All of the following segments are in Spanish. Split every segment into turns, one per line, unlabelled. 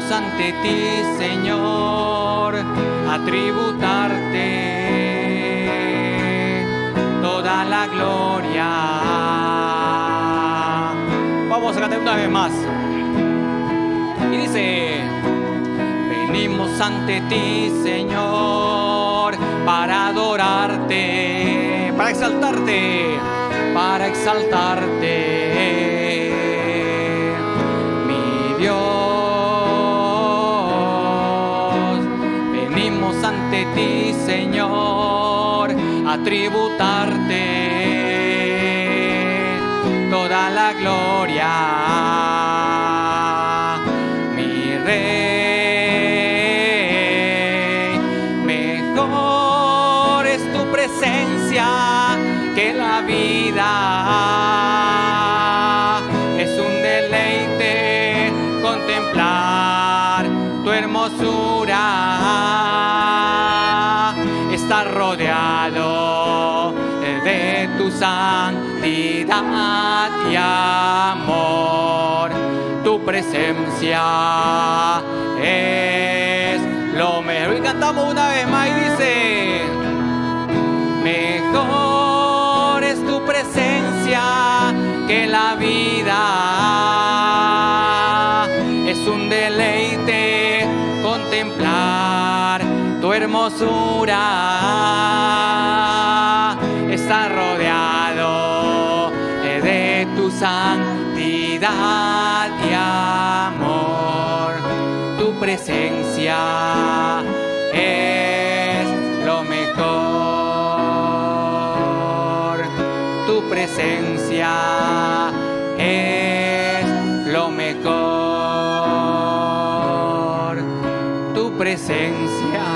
Venimos ante ti, Señor, a tributarte toda la gloria. Vamos a cantar una vez más. Y dice: venimos ante ti, Señor, para adorarte, para exaltarte, para exaltarte, mi Dios. Venimos ante ti, Señor, a tributarte toda la gloria, mi Rey. Mejor es tu presencia que la vida. Es un deleite contemplar tu hermosura, estar rodeado de tu santidad y amor. Tu presencia es lo mejor. Y cantamos una vez más y dice: mejor es tu presencia que la vida. Es un deleite contemplar tu hermosura, estar rodeado de tu santidad y amor. Tu presencia es lo mejor. Tu presencia es lo mejor. Tu presencia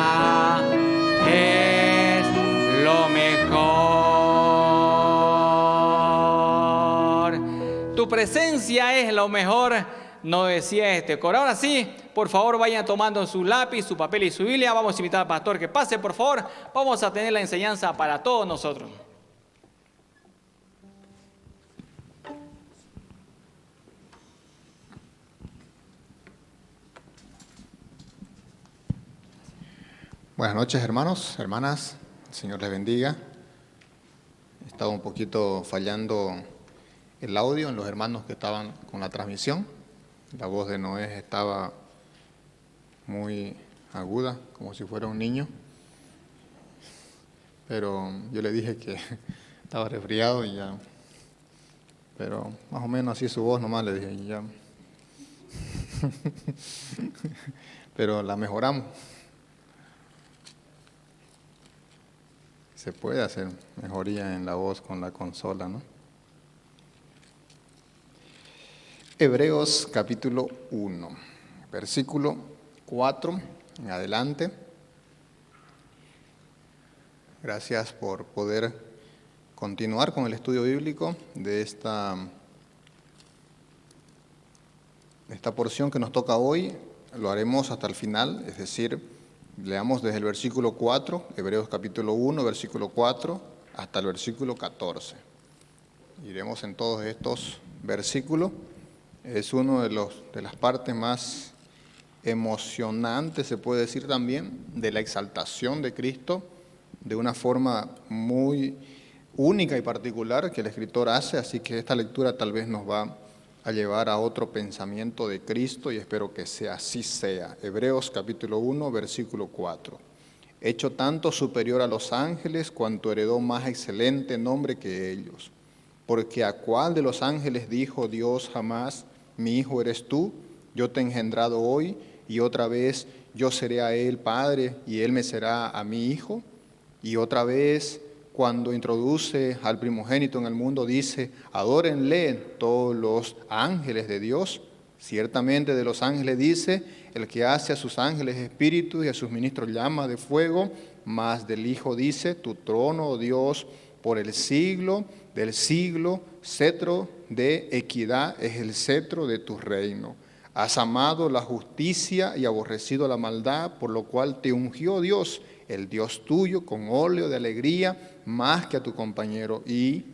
es lo mejor. Tu presencia es lo mejor, nos decía este coro. Ahora sí, por favor, vayan tomando su lápiz, su papel y su Biblia. Vamos a invitar al pastor que pase, por favor. Vamos a tener la enseñanza para todos nosotros.
Buenas noches, hermanos, hermanas. El Señor les bendiga. Estaba un poquito fallando el audio en los hermanos que estaban con la transmisión. La voz de Noé estaba muy aguda, como si fuera un niño. Pero yo le dije que estaba resfriado y ya. Pero más o menos así su voz nomás, le dije, y ya. Pero la mejoramos. Se puede hacer mejoría en la voz con la consola, ¿no? Hebreos capítulo 1, versículo 4 en adelante. Gracias por poder continuar con el estudio bíblico de esta porción que nos toca hoy. Lo haremos hasta el final, es decir, leamos desde el versículo 4, Hebreos capítulo 1, versículo 4, hasta el versículo 14. Iremos en todos estos versículos. Es uno de las partes más emocionantes, se puede decir también, de la exaltación de Cristo, de una forma muy única y particular que el escritor hace. Así que esta lectura tal vez nos va a llevar a otro pensamiento de Cristo y espero que así sea. Hebreos capítulo 1, versículo 4. Hecho tanto superior a los ángeles, cuanto heredó más excelente nombre que ellos. Porque ¿a cuál de los ángeles dijo Dios jamás: mi hijo eres tú, yo te he engendrado hoy, y otra vez yo seré a él padre, y él me será a mi hijo? Y otra vez, cuando introduce al primogénito en el mundo, dice: adórenle todos los ángeles de Dios. Ciertamente de los ángeles dice: el que hace a sus ángeles espíritus y a sus ministros llama de fuego. Mas del Hijo dice: tu trono, oh Dios, por el siglo del siglo, cetro de equidad es el cetro de tu reino. Has amado la justicia y aborrecido la maldad, por lo cual te ungió Dios, el Dios tuyo, con óleo de alegría, más que a tu compañero. Y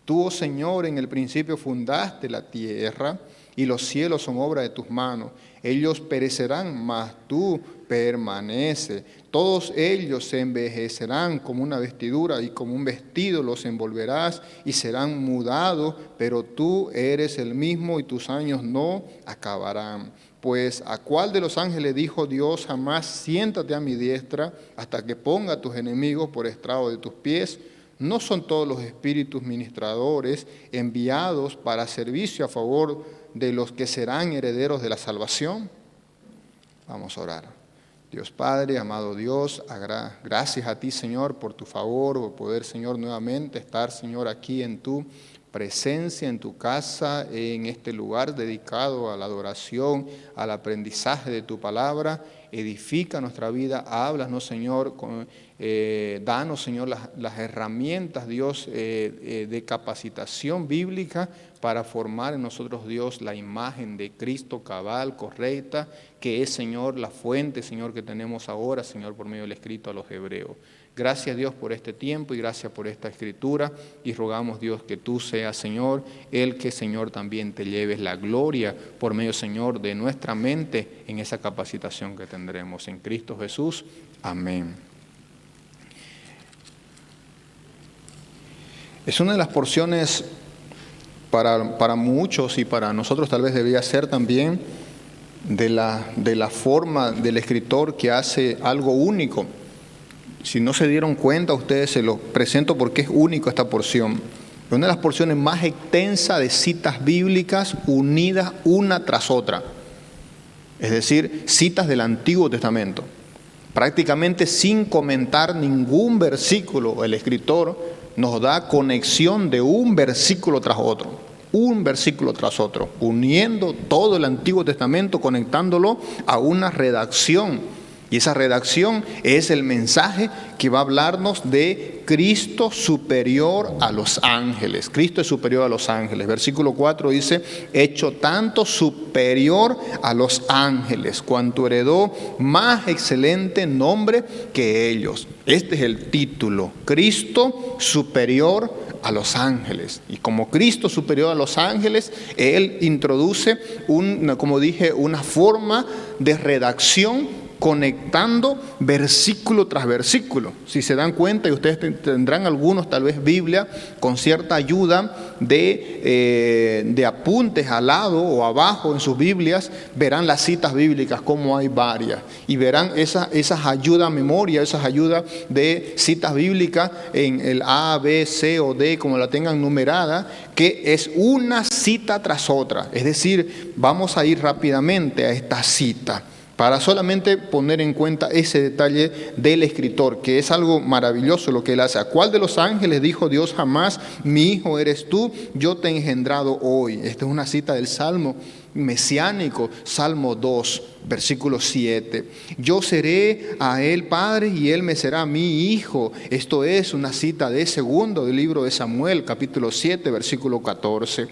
tú, oh Señor, en el principio fundaste la tierra, y los cielos son obra de tus manos. Ellos perecerán, mas tú permanece. Todos ellos se envejecerán como una vestidura y como un vestido los envolverás y serán mudados, pero tú eres el mismo y tus años no acabarán. Pues ¿a cuál de los ángeles dijo Dios jamás siéntate a mi diestra hasta que ponga a tus enemigos por estrado de tus pies? ¿No son todos los espíritus ministradores enviados para servicio a favor de los que serán herederos de la salvación? Vamos a orar. Dios Padre, amado Dios, gracias a ti, Señor, por tu favor, por poder, Señor, nuevamente estar, Señor, aquí en tu presencia, en tu casa, en este lugar dedicado a la adoración, al aprendizaje de tu palabra. Edifica nuestra vida, háblanos, Señor, danos, Señor, las herramientas, Dios, de capacitación bíblica para formar en nosotros, Dios, la imagen de Cristo cabal, correcta, que es, Señor, la fuente, Señor, que tenemos ahora, Señor, por medio del escrito a los hebreos. Gracias, Dios, por este tiempo y gracias por esta escritura y rogamos, Dios, que tú seas, Señor, el que, Señor, también te lleves la gloria por medio, Señor, de nuestra mente en esa capacitación que tendremos en Cristo Jesús. Amén. Es una de las porciones para muchos y para nosotros tal vez debería ser también de la forma del escritor que hace algo único. Si no se dieron cuenta, ustedes se los presento porque es único esta porción. Es una de las porciones más extensas de citas bíblicas unidas una tras otra. Es decir, citas del Antiguo Testamento. Prácticamente sin comentar ningún versículo, el escritor nos da conexión de un versículo tras otro. Un versículo tras otro, uniendo todo el Antiguo Testamento, conectándolo a una redacción. Y esa redacción es el mensaje que va a hablarnos de Cristo superior a los ángeles. Cristo es superior a los ángeles. Versículo 4 dice, hecho tanto superior a los ángeles, cuanto heredó más excelente nombre que ellos. Este es el título, Cristo superior a los ángeles. Y como Cristo superior a los ángeles, Él introduce, como dije, una forma de redacción conectando versículo tras versículo. Si se dan cuenta, y ustedes tendrán algunos tal vez Biblia con cierta ayuda de apuntes al lado o abajo en sus Biblias, verán las citas bíblicas como hay varias y verán esas ayudas a memoria, esas ayudas de citas bíblicas en el A, B, C o D, como la tengan numerada, que es una cita tras otra. Es decir, vamos a ir rápidamente a esta cita para solamente poner en cuenta ese detalle del escritor, que es algo maravilloso lo que él hace. ¿A cuál de los ángeles dijo Dios jamás, mi hijo eres tú, yo te he engendrado hoy? Esta es una cita del Salmo mesiánico, Salmo 2, versículo 7. Yo seré a él padre y él me será mi hijo. Esto es una cita de segundo del libro de Samuel, capítulo 7, versículo 14.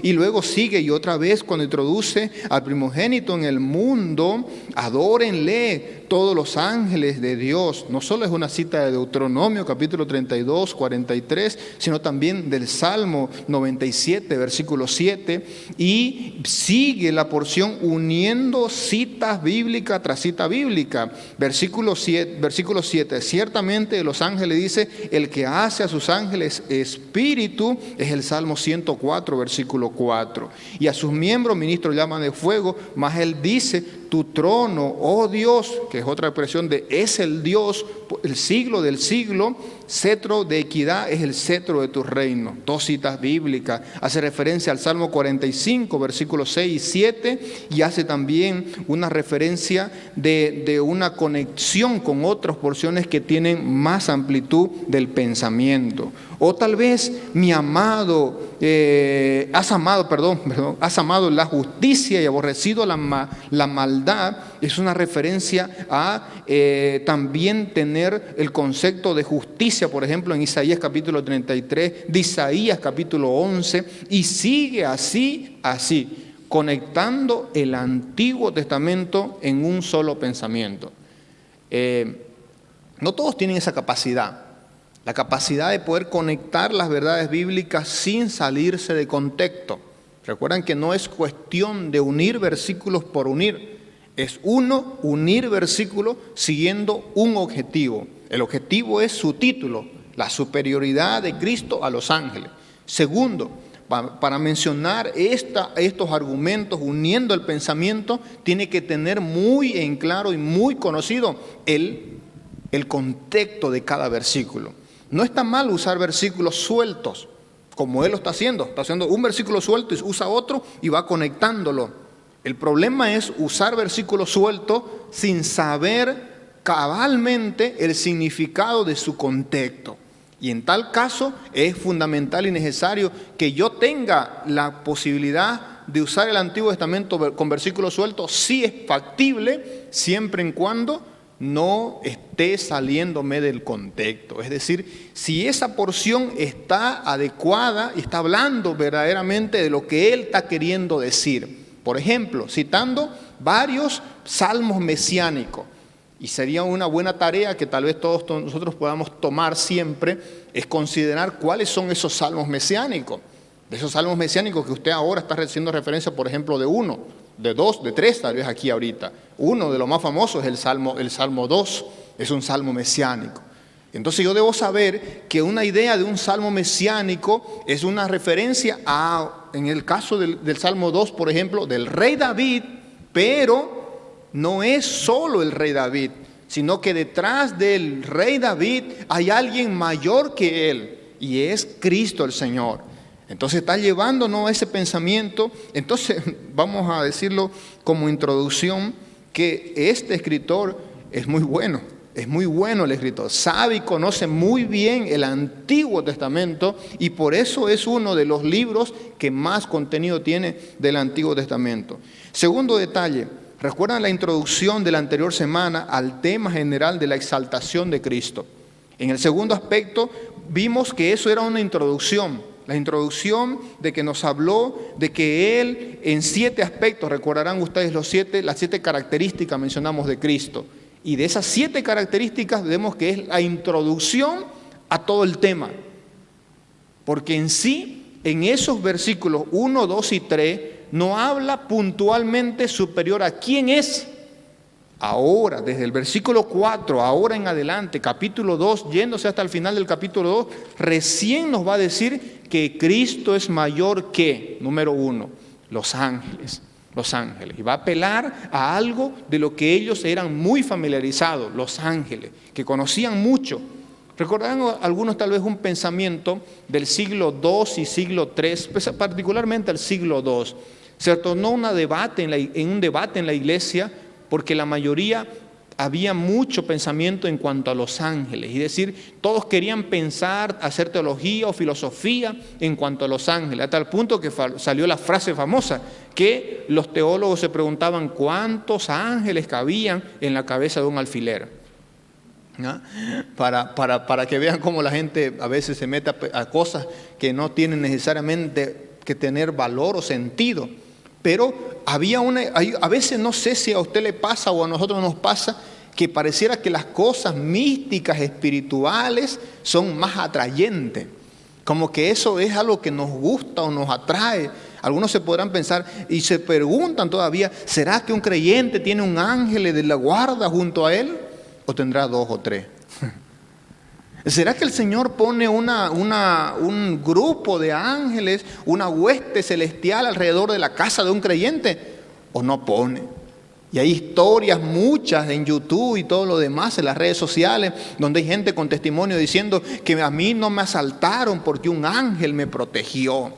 Y luego sigue y otra vez cuando introduce al primogénito en el mundo, adórenle todos los ángeles de Dios. No solo es una cita de Deuteronomio, capítulo 32, 43, sino también del Salmo 97, versículo 7, y sigue la porción uniendo citas bíblicas tras cita bíblica. Versículo 7, ciertamente de los ángeles dice, el que hace a sus ángeles espíritu, es el Salmo 104, versículo 4. Y a sus miembros ministros llaman de fuego, mas él dice, tu trono, oh Dios, que es otra expresión de es el Dios, el siglo del siglo, cetro de equidad es el cetro de tu reino. Dos citas bíblicas, hace referencia al Salmo 45, versículos 6 y 7, y hace también una referencia de una conexión con otras porciones que tienen más amplitud del pensamiento. O tal vez mi amado, has amado la justicia y aborrecido la maldad, es una referencia a también tener el concepto de justicia, por ejemplo, en Isaías capítulo 33, de Isaías capítulo 11, y sigue así, conectando el Antiguo Testamento en un solo pensamiento. No todos tienen esa capacidad. La capacidad de poder conectar las verdades bíblicas sin salirse de contexto. Recuerdan que no es cuestión de unir versículos por unir. Es unir versículos siguiendo un objetivo. El objetivo es su título, la superioridad de Cristo a los ángeles. Segundo, para mencionar estos argumentos, uniendo el pensamiento, tiene que tener muy en claro y muy conocido el contexto de cada versículo. No está mal usar versículos sueltos, como él lo está haciendo. Está haciendo un versículo suelto y usa otro y va conectándolo. El problema es usar versículos sueltos sin saber cabalmente el significado de su contexto. Y en tal caso es fundamental y necesario que yo tenga la posibilidad de usar el Antiguo Testamento con versículos sueltos. Sí es factible, siempre y cuando no esté saliéndome del contexto. Es decir, si esa porción está adecuada y está hablando verdaderamente de lo que él está queriendo decir. Por ejemplo, citando varios salmos mesiánicos. Y sería una buena tarea que tal vez todos nosotros podamos tomar siempre, es considerar cuáles son esos salmos mesiánicos. De esos salmos mesiánicos que usted ahora está haciendo referencia, por ejemplo, de uno, de dos, de tres, tal vez aquí ahorita. Uno de los más famosos es el Salmo 2, es un salmo mesiánico. Entonces yo debo saber que una idea de un salmo mesiánico es una referencia a, en el caso del Salmo 2, por ejemplo, del rey David, pero no es solo el rey David, sino que detrás del rey David hay alguien mayor que él, y es Cristo el Señor. Entonces está llevándonos a ese pensamiento. Entonces vamos a decirlo como introducción, que este escritor es muy bueno el escritor, sabe y conoce muy bien el Antiguo Testamento, y por eso es uno de los libros que más contenido tiene del Antiguo Testamento. Segundo detalle, ¿recuerdan la introducción de la anterior semana al tema general de la exaltación de Cristo? En el segundo aspecto vimos que eso era una introducción. La introducción de que nos habló de que Él en 7 aspectos, recordarán ustedes las 7 características mencionamos de Cristo. Y de esas 7 características vemos que es la introducción a todo el tema. Porque en sí, en esos versículos 1, 2 y 3, no habla puntualmente superior a quién es. Ahora, desde el versículo 4, ahora en adelante, capítulo 2, yéndose hasta el final del capítulo 2, recién nos va a decir que Cristo es mayor que, número 1, los ángeles. Los ángeles. Y va a apelar a algo de lo que ellos eran muy familiarizados, los ángeles, que conocían mucho. Recordarán algunos tal vez un pensamiento del siglo II y siglo III, particularmente el siglo II. Se tornó un debate en la iglesia, porque la mayoría había mucho pensamiento en cuanto a los ángeles, es decir, todos querían pensar, hacer teología o filosofía en cuanto a los ángeles, a tal punto que salió la frase famosa, que los teólogos se preguntaban cuántos ángeles cabían en la cabeza de un alfiler. ¿No? Para que vean cómo la gente a veces se mete a cosas que no tienen necesariamente que tener valor o sentido. Pero a veces no sé si a usted le pasa o a nosotros nos pasa, que pareciera que las cosas místicas, espirituales, son más atrayentes. Como que eso es algo que nos gusta o nos atrae. Algunos se podrán pensar y se preguntan todavía, ¿será que un creyente tiene un ángel de la guarda junto a él? ¿O tendrá 2 o 3? ¿Será que el Señor pone un grupo de ángeles, una hueste celestial alrededor de la casa de un creyente? ¿O no pone? Y hay historias muchas en YouTube y todo lo demás, en las redes sociales, donde hay gente con testimonio diciendo que a mí no me asaltaron porque un ángel me protegió.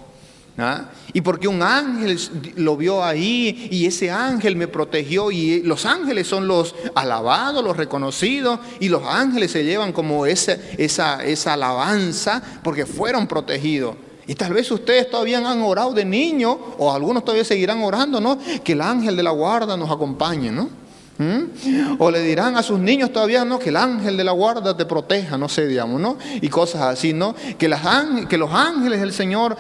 ¿Ah? Y porque un ángel lo vio ahí y ese ángel me protegió, y los ángeles son los alabados, los reconocidos, y los ángeles se llevan como esa alabanza porque fueron protegidos. Y tal vez ustedes todavía han orado de niño, o algunos todavía seguirán orando, ¿no? Que el ángel de la guarda nos acompañe, ¿no? O le dirán a sus niños todavía, ¿no? Que el ángel de la guarda te proteja, no sé, digamos, ¿no? Y cosas así, ¿no? Que los ángeles del Señor,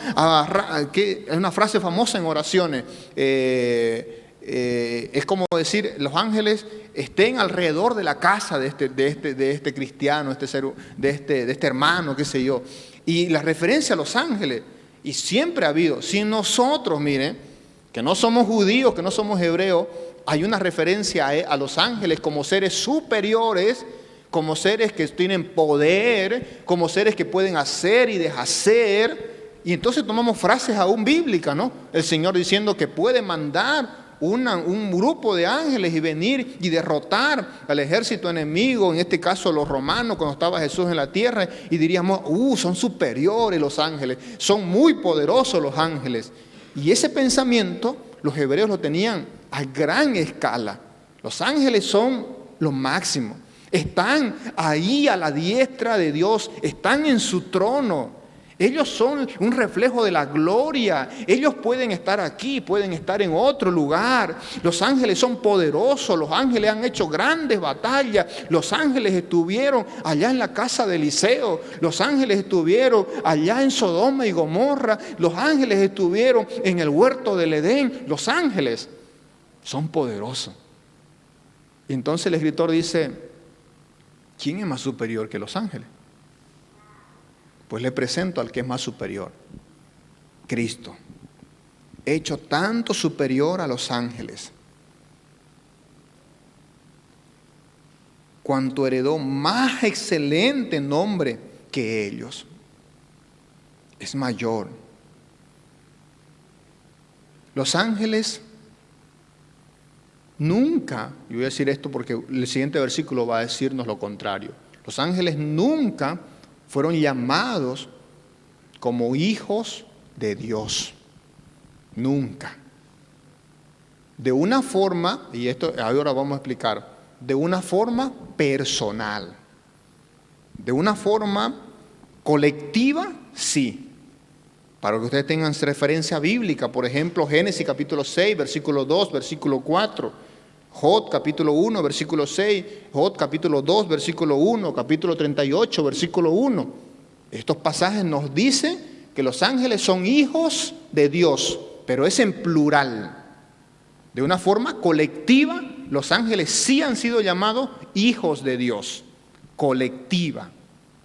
que es una frase famosa en oraciones, es como decir, los ángeles estén alrededor de la casa de este cristiano, de este hermano, qué sé yo. Y la referencia a los ángeles Y siempre ha habido. Si nosotros, miren, que no somos judíos, que no somos hebreos, hay una referencia a los ángeles como seres superiores, como seres que tienen poder, como seres que pueden hacer y deshacer. Y entonces tomamos frases aún bíblicas, ¿no? El Señor diciendo que puede mandar un grupo de ángeles y venir y derrotar al ejército enemigo, en este caso los romanos, cuando estaba Jesús en la tierra, y diríamos, son superiores los ángeles, son muy poderosos los ángeles. Y ese pensamiento los hebreos lo tenían a gran escala. Los ángeles son lo máximo, están ahí a la diestra de Dios, están en su trono. Ellos son un reflejo de la gloria. Ellos pueden estar aquí, pueden estar en otro lugar. Los ángeles son poderosos. Los ángeles han hecho grandes batallas. Los ángeles estuvieron allá en la casa de Eliseo. Los ángeles estuvieron allá en Sodoma y Gomorra. Los ángeles estuvieron en el huerto del Edén. Los ángeles son poderosos. Y entonces el escritor dice, ¿quién es más superior que los ángeles? Pues le presento al que es más superior, Cristo, hecho tanto superior a los ángeles, cuanto heredó más excelente nombre que ellos. Es mayor. Los ángeles nunca, y voy a decir esto porque el siguiente versículo va a decirnos lo contrario, los ángeles nunca fueron llamados como hijos de Dios. Nunca. De una forma, y esto ahora vamos a explicar, de una forma personal. De una forma colectiva, sí. Para que ustedes tengan referencia bíblica, por ejemplo, Génesis capítulo 6, versículo 2, versículo 4. Job capítulo 1, versículo 6, Job capítulo 2, versículo 1, capítulo 38, versículo 1. Estos pasajes nos dicen que los ángeles son hijos de Dios, pero es en plural. De una forma colectiva, los ángeles sí han sido llamados hijos de Dios, colectiva,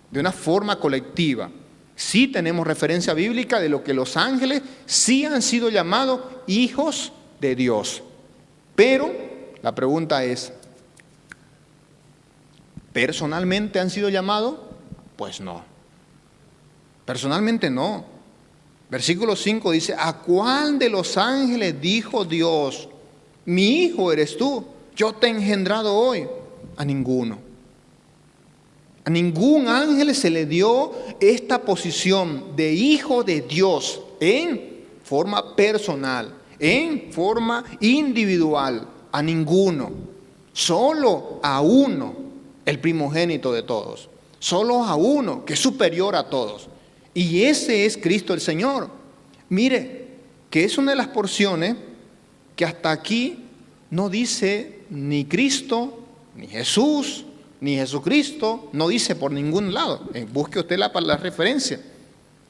de una forma colectiva. Sí tenemos referencia bíblica de lo que los ángeles sí han sido llamados hijos de Dios, pero la pregunta es, ¿personalmente han sido llamados? Pues no. Personalmente no. Versículo 5 dice, ¿a cuál de los ángeles dijo Dios, mi hijo eres tú, yo te he engendrado hoy? A ninguno. A ningún ángel se le dio esta posición de hijo de Dios en forma personal, en forma individual. A ninguno, solo a uno, el primogénito de todos, solo a uno que es superior a todos, y ese es Cristo el Señor. Mire, que es una de las porciones que hasta aquí no dice ni Cristo, ni Jesús, ni Jesucristo, no dice por ningún lado. Busque usted la referencia,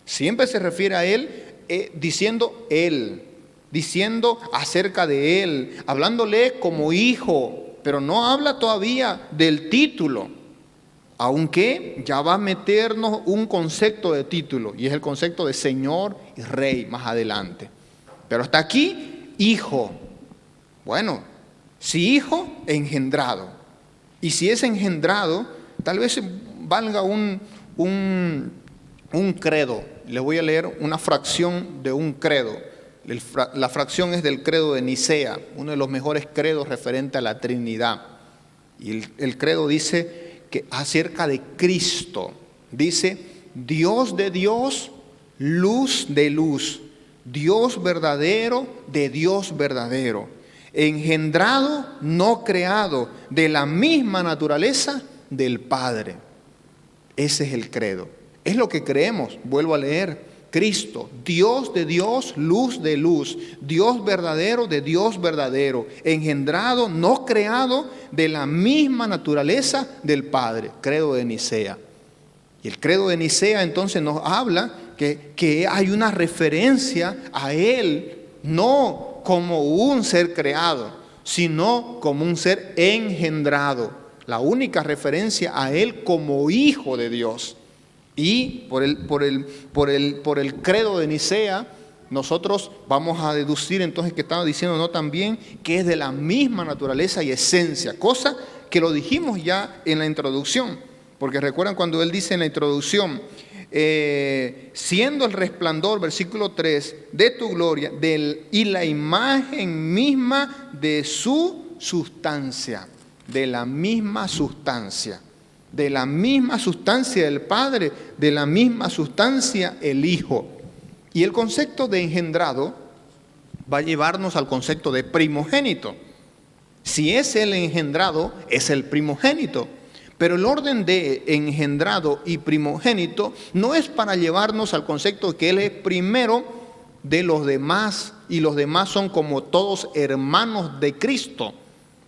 siempre se refiere a Él diciendo Él, diciendo acerca de Él, hablándole como hijo, pero no habla todavía del título, aunque ya va a meternos un concepto de título, y es el concepto de Señor y Rey más adelante. Pero hasta aquí, hijo. Bueno, si hijo, engendrado. Y si es engendrado, tal vez valga un credo. Les voy a leer una fracción de un credo. La fracción es del credo de Nicea, uno de los mejores credos referente a la Trinidad. Y el credo dice que acerca de Cristo, dice, Dios de Dios, luz de luz, Dios verdadero de Dios verdadero, engendrado, no creado, de la misma naturaleza del Padre. Ese es el credo. Es lo que creemos, vuelvo a leer. Cristo, Dios de Dios, luz de luz, Dios verdadero de Dios verdadero, engendrado, no creado, de la misma naturaleza del Padre. Credo de Nicea. Y el credo de Nicea entonces nos habla que hay una referencia a Él, no como un ser creado, sino como un ser engendrado. La única referencia a Él como hijo de Dios. Y por el credo de Nicea, nosotros vamos a deducir entonces que estaba diciendo no también que es de la misma naturaleza y esencia, cosa que lo dijimos ya en la introducción, porque recuerdan cuando él dice en la introducción, siendo el resplandor, versículo 3, de tu gloria y la imagen misma de su sustancia, de la misma sustancia del Padre, de la misma sustancia el Hijo. Y el concepto de engendrado va a llevarnos al concepto de primogénito. Si es el engendrado, es el primogénito. Pero el orden de engendrado y primogénito no es para llevarnos al concepto de que Él es primero de los demás y los demás son como todos hermanos de Cristo.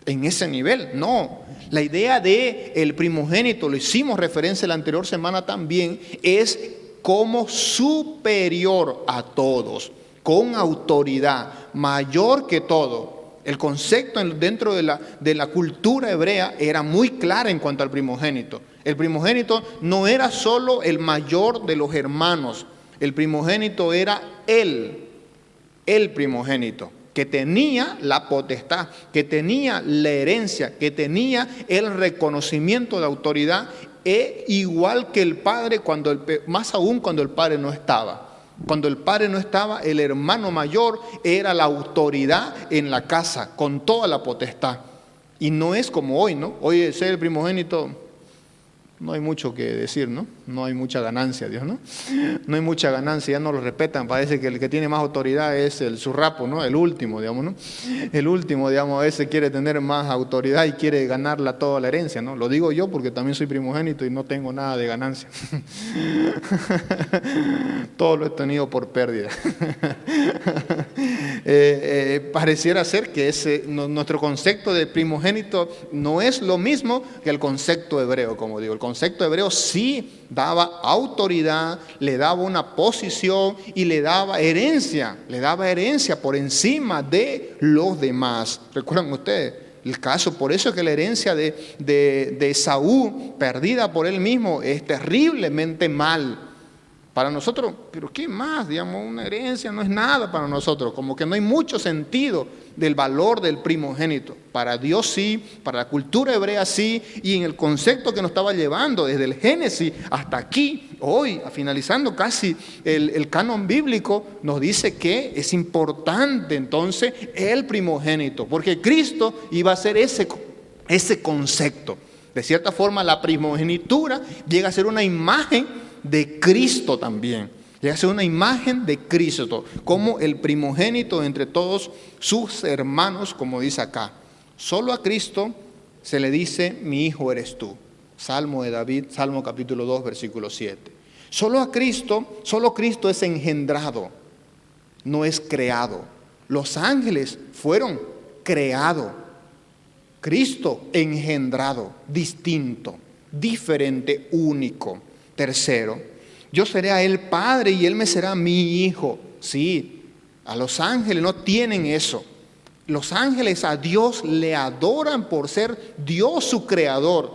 En ese nivel, no. La idea de el primogénito, lo hicimos referencia la anterior semana también, es como superior a todos, con autoridad, mayor que todo. El concepto dentro de la cultura hebrea era muy claro en cuanto al primogénito. El primogénito no era solo el mayor de los hermanos, el primogénito era el primogénito, que tenía la potestad, que tenía la herencia, que tenía el reconocimiento de autoridad, igual que el padre, más aún cuando el padre no estaba. Cuando el padre no estaba, el hermano mayor era la autoridad en la casa, con toda la potestad. Y no es como hoy, ¿no? Hoy ser el primogénito, no hay mucho que decir, ¿no? No hay mucha ganancia, Dios, ¿no? No hay mucha ganancia, ya no lo respetan. Parece que el que tiene más autoridad es el zurrapo, ¿no? El último, digamos, ¿no? El último, digamos, a veces quiere tener más autoridad y quiere ganarla toda la herencia, ¿no? Lo digo yo porque también soy primogénito y no tengo nada de ganancia. Todo lo he tenido por pérdida. Pareciera ser que nuestro concepto de primogénito no es lo mismo que el concepto hebreo, como digo. El concepto hebreo sí daba autoridad, le daba una posición y le daba herencia por encima de los demás. ¿Recuerdan ustedes el caso? Por eso es que la herencia de Esaú, perdida por él mismo, es terriblemente mal. Para nosotros, pero ¿qué más? Digamos, una herencia no es nada para nosotros, como que no hay mucho sentido del valor del primogénito. Para Dios sí, para la cultura hebrea sí, y en el concepto que nos estaba llevando desde el Génesis hasta aquí, hoy, finalizando casi el canon bíblico, nos dice que es importante entonces el primogénito, porque Cristo iba a ser ese concepto. De cierta forma, la primogenitura llega a ser una imagen de Cristo también. Llega a ser una imagen de Cristo, como el primogénito entre todos sus hermanos, como dice acá. Solo a Cristo se le dice, mi hijo eres tú. Salmo de David, Salmo capítulo 2, versículo 7. Solo Cristo es engendrado, no es creado. Los ángeles fueron creados. Cristo engendrado, distinto, diferente, único. Tercero, yo seré a él padre y él me será mi hijo. Sí, a los ángeles no tienen eso. Los ángeles a Dios le adoran por ser Dios su creador.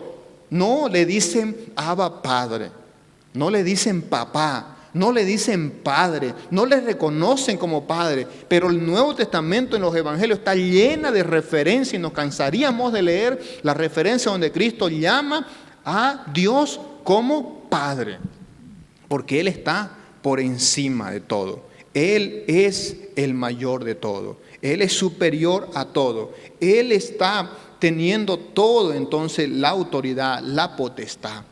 No le dicen Abba Padre, no le dicen papá, no le dicen padre, no le reconocen como padre. Pero el Nuevo Testamento en los Evangelios está llena de referencias y nos cansaríamos de leer la referencia donde Cristo llama a Dios como Padre, porque Él está por encima de todo. Él es el mayor de todo. Él es superior a todo. Él está teniendo todo, entonces, la autoridad, la potestad.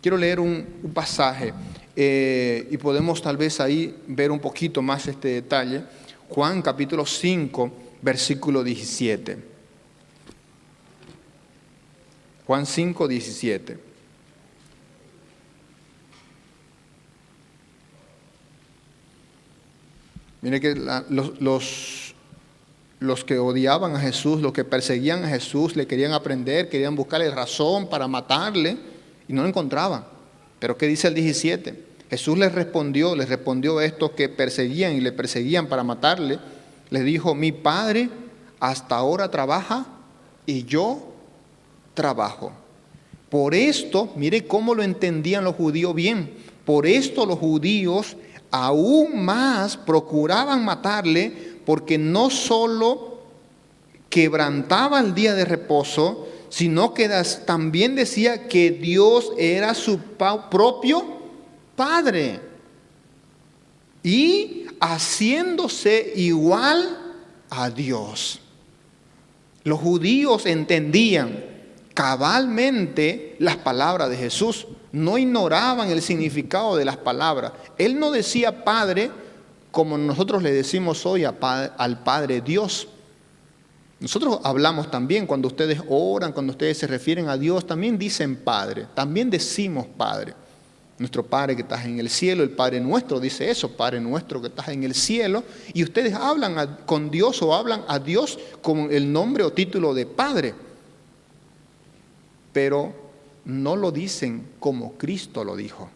Quiero leer un pasaje y podemos tal vez ahí ver un poquito más este detalle. Juan capítulo 5, versículo 17. Juan 5, 17. Mire que los que odiaban a Jesús, los que perseguían a Jesús, le querían aprender, querían buscarle razón para matarle y no lo encontraban. Pero ¿qué dice el 17? Jesús les respondió a estos que perseguían y le perseguían para matarle, les dijo, mi Padre hasta ahora trabaja y yo trabajo. Por esto, mire cómo lo entendían los judíos bien. Por esto los judíos aún más procuraban matarle, porque no solo quebrantaba el día de reposo, sino que también decía que Dios era su propio Padre. Y haciéndose igual a Dios. Los judíos entendían cabalmente las palabras de Jesús, no ignoraban el significado de las palabras. Él no decía Padre como nosotros le decimos hoy al Padre Dios. Nosotros hablamos también, cuando ustedes oran, cuando ustedes se refieren a Dios, también dicen Padre, también decimos Padre. Nuestro Padre que estás en el cielo, el Padre nuestro dice eso, Padre nuestro que estás en el cielo, y ustedes hablan con Dios o hablan a Dios con el nombre o título de Padre, pero no lo dicen como Cristo lo dijo.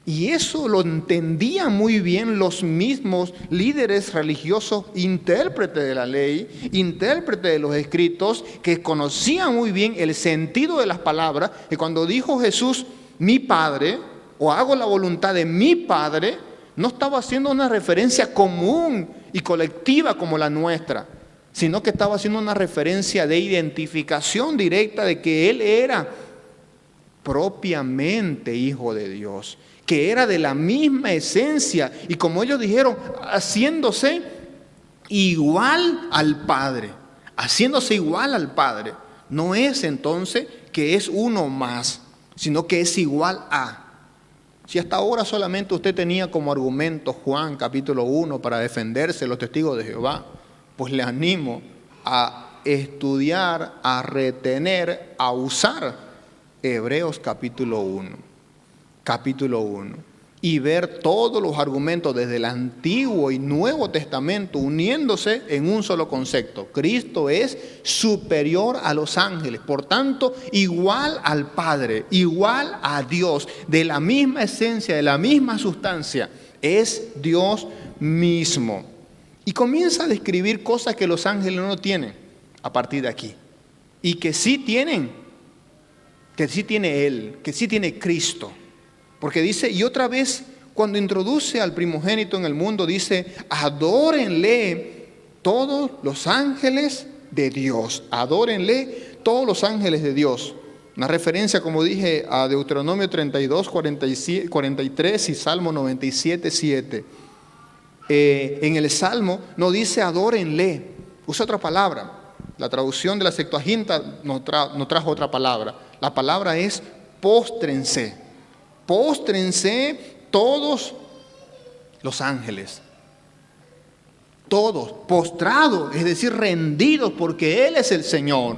Y eso lo entendían muy bien los mismos líderes religiosos, intérpretes de la ley, intérpretes de los escritos, que conocían muy bien el sentido de las palabras, que cuando dijo Jesús, mi Padre, o hago la voluntad de mi Padre, no estaba haciendo una referencia común y colectiva como la nuestra, sino que estaba haciendo una referencia de identificación directa de que Él era propiamente Hijo de Dios, que era de la misma esencia, y como ellos dijeron, haciéndose igual al Padre, haciéndose igual al Padre. No es entonces que es uno más, sino que es igual a. Si hasta ahora solamente usted tenía como argumento Juan capítulo 1 para defenderse los testigos de Jehová, pues le animo a estudiar, a retener, a usar Hebreos capítulo 1, y ver todos los argumentos desde el Antiguo y Nuevo Testamento uniéndose en un solo concepto. Cristo es superior a los ángeles, por tanto, igual al Padre, igual a Dios, de la misma esencia, de la misma sustancia, es Dios mismo. Y comienza a describir cosas que los ángeles no tienen a partir de aquí, y que sí tienen, que sí tiene Él, que sí tiene Cristo. Porque dice, y otra vez, cuando introduce al primogénito en el mundo, dice, adórenle todos los ángeles de Dios. Adórenle todos los ángeles de Dios. Una referencia, como dije, a Deuteronomio 32, 43 y Salmo 97, 7. En el Salmo no dice adórenle, usa otra palabra. La traducción de la Septuaginta nos trajo otra palabra. La palabra es póstrense. Póstrense todos los ángeles. Todos, postrados, es decir, rendidos, porque Él es el Señor.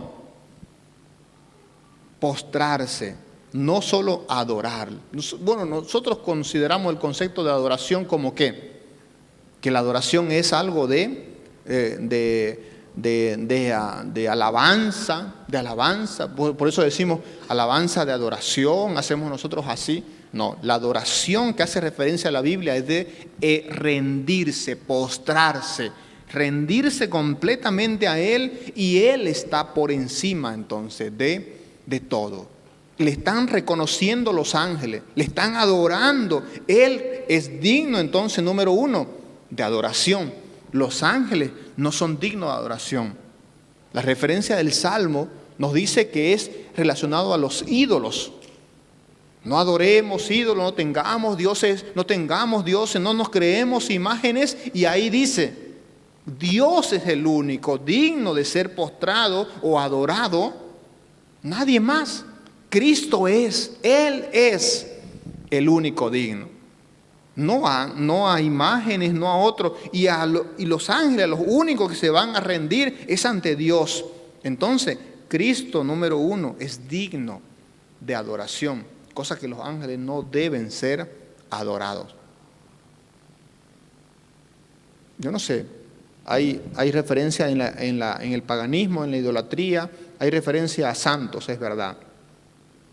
Postrarse, no solo adorar. Bueno, nosotros consideramos el concepto de adoración como ¿qué? Que la adoración es algo de alabanza, por eso decimos alabanza de adoración, hacemos nosotros así. No, la adoración que hace referencia a la Biblia es de rendirse, postrarse, rendirse completamente a Él, y Él está por encima entonces de todo. Le están reconociendo los ángeles, le están adorando. Él es digno entonces, número uno, de adoración. Los ángeles no son dignos de adoración. La referencia del Salmo nos dice que es relacionado a los ídolos. No adoremos ídolos, no tengamos dioses, no nos creemos imágenes. Y ahí dice, Dios es el único digno de ser postrado o adorado. Nadie más. Cristo es, Él es el único digno. No a imágenes, no a otros. Y los ángeles, los únicos que se van a rendir es ante Dios. Entonces, Cristo, número uno, es digno de adoración, cosa que los ángeles no deben ser adorados. Yo no sé, hay referencia en el paganismo, en la idolatría, hay referencia a santos, es verdad.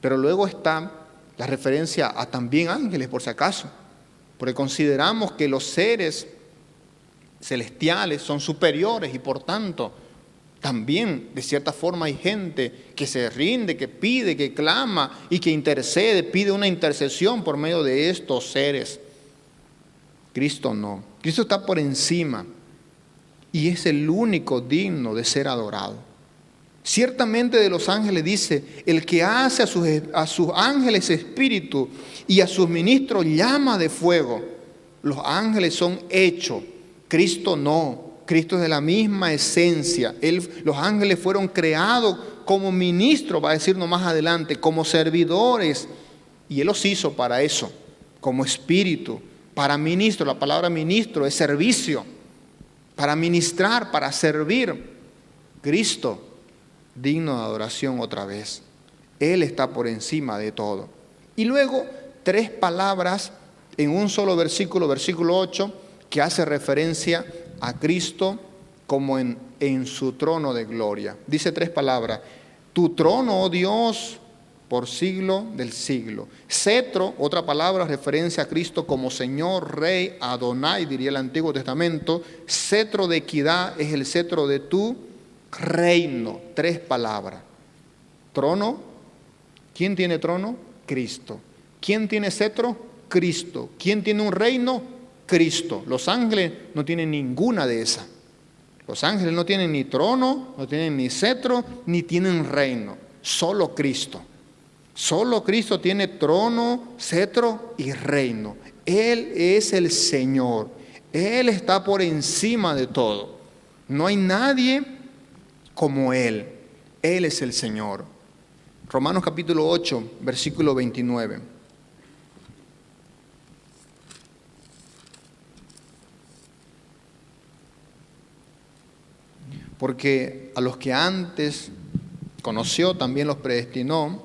Pero luego está la referencia a también ángeles, por si acaso. Porque consideramos que los seres celestiales son superiores y por tanto También, de cierta forma, hay gente que se rinde, que pide, que clama y que intercede, pide una intercesión por medio de estos seres. Cristo no. Cristo está por encima y es el único digno de ser adorado. Ciertamente de los ángeles dice, el que hace a sus ángeles espíritu y a sus ministros llama de fuego. Los ángeles son hechos, Cristo no. Cristo es de la misma esencia. Los ángeles fueron creados como ministros, va a decirnos más adelante, como servidores. Y Él los hizo para eso, como espíritu, para ministro. La palabra ministro es servicio, para ministrar, para servir. Cristo, digno de adoración otra vez. Él está por encima de todo. Y luego 3 palabras en un solo versículo, versículo 8, que hace referencia a Cristo como en su trono de gloria. Dice 3 palabras: tu trono, oh Dios, por siglo del siglo. Cetro, otra palabra, referencia a Cristo como Señor, Rey, Adonai, diría el Antiguo Testamento. Cetro de equidad es el cetro de tu reino. 3 palabras. Trono, ¿quién tiene trono? Cristo. ¿Quién tiene cetro? Cristo. ¿Quién tiene un reino? Cristo. Los ángeles no tienen ninguna de esas. Los ángeles no tienen ni trono, no tienen ni cetro, ni tienen reino. Solo Cristo. Solo Cristo tiene trono, cetro y reino. Él es el Señor. Él está por encima de todo. No hay nadie como Él. Él es el Señor. Romanos capítulo 8, versículo 29. Porque a los que antes conoció también los predestinó.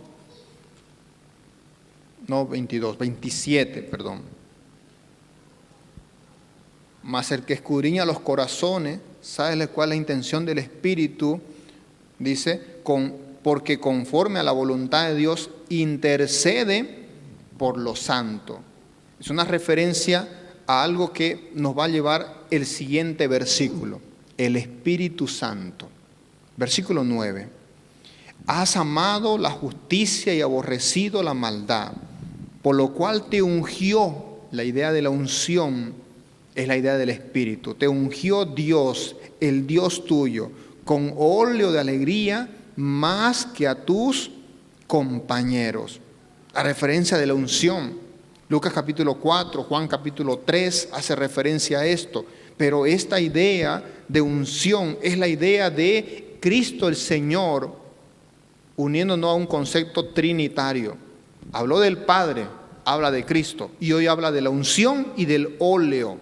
No 22, 27, perdón. Mas el que escudriña los corazones, ¿sabes cuál es la intención del Espíritu? Dice, porque conforme a la voluntad de Dios intercede por los santos. Es una referencia a algo que nos va a llevar el siguiente versículo. El Espíritu Santo. Versículo 9. Has amado la justicia y aborrecido la maldad, por lo cual te ungió. La idea de la unción es la idea del Espíritu. Te ungió Dios, el Dios tuyo, con óleo de alegría más que a tus compañeros. La referencia de la unción. Lucas capítulo 4, Juan capítulo 3 hace referencia a esto. Pero esta idea de unción es la idea de Cristo el Señor, uniéndonos a un concepto trinitario. Habló del Padre, habla de Cristo, y hoy habla de la unción y del óleo.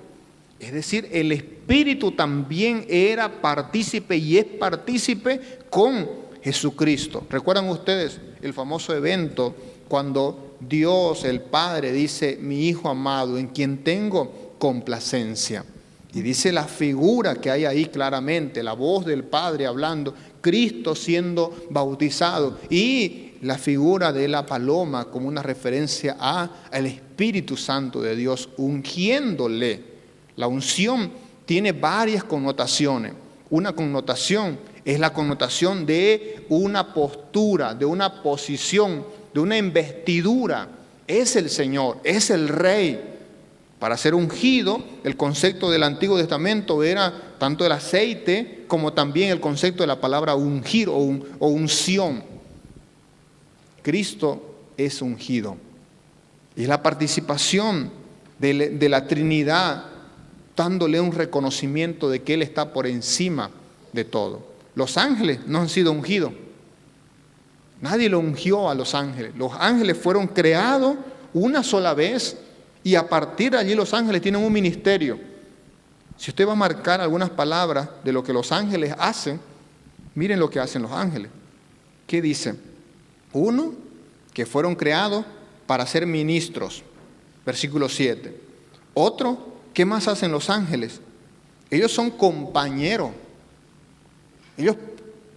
Es decir, el Espíritu también era partícipe y es partícipe con Jesucristo. ¿Recuerdan ustedes el famoso evento cuando Dios, el Padre, dice, mi Hijo amado, en quien tengo complacencia? Y dice la figura que hay ahí claramente, la voz del Padre hablando, Cristo siendo bautizado y la figura de la paloma como una referencia al Espíritu Santo de Dios ungiéndole. La unción tiene varias connotaciones. Una connotación es la connotación de una postura, de una posición, de una investidura. Es el Señor, es el Rey. Para ser ungido, el concepto del Antiguo Testamento era tanto el aceite como también el concepto de la palabra ungir o unción. Cristo es ungido. Y es la participación de la Trinidad, dándole un reconocimiento de que Él está por encima de todo. Los ángeles no han sido ungidos. Nadie lo ungió a los ángeles. Los ángeles fueron creados una sola vez. Y a partir de allí los ángeles tienen un ministerio. Si usted va a marcar algunas palabras de lo que los ángeles hacen, miren lo que hacen los ángeles. ¿Qué dice? Uno, que fueron creados para ser ministros. Versículo 7. Otro, ¿qué más hacen los ángeles? Ellos son compañeros. Ellos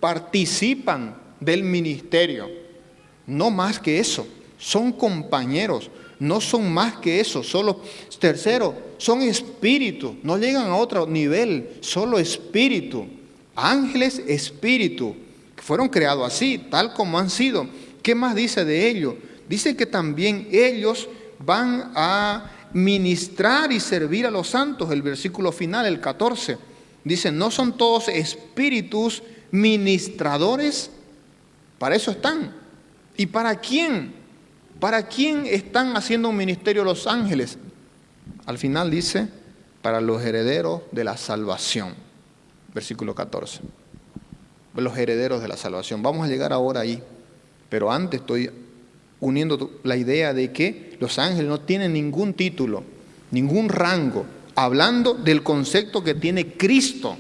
participan del ministerio. No más que eso. Son compañeros. No son más que eso, solo. Tercero, son espíritus, no llegan a otro nivel, solo espíritu. ángeles espíritu, que fueron creados así, tal como han sido. ¿Qué más dice de ellos? Dice que también ellos van a ministrar y servir a los santos. El versículo final, el 14, dice, ¿no son todos espíritus ministradores? Para eso están. ¿Y para quién? ¿Para quién están haciendo un ministerio los ángeles? Al final dice, para los herederos de la salvación. Versículo 14. Los herederos de la salvación. Vamos a llegar ahora ahí. Pero antes estoy uniendo la idea de que los ángeles no tienen ningún título, ningún rango, hablando del concepto que tiene Cristo.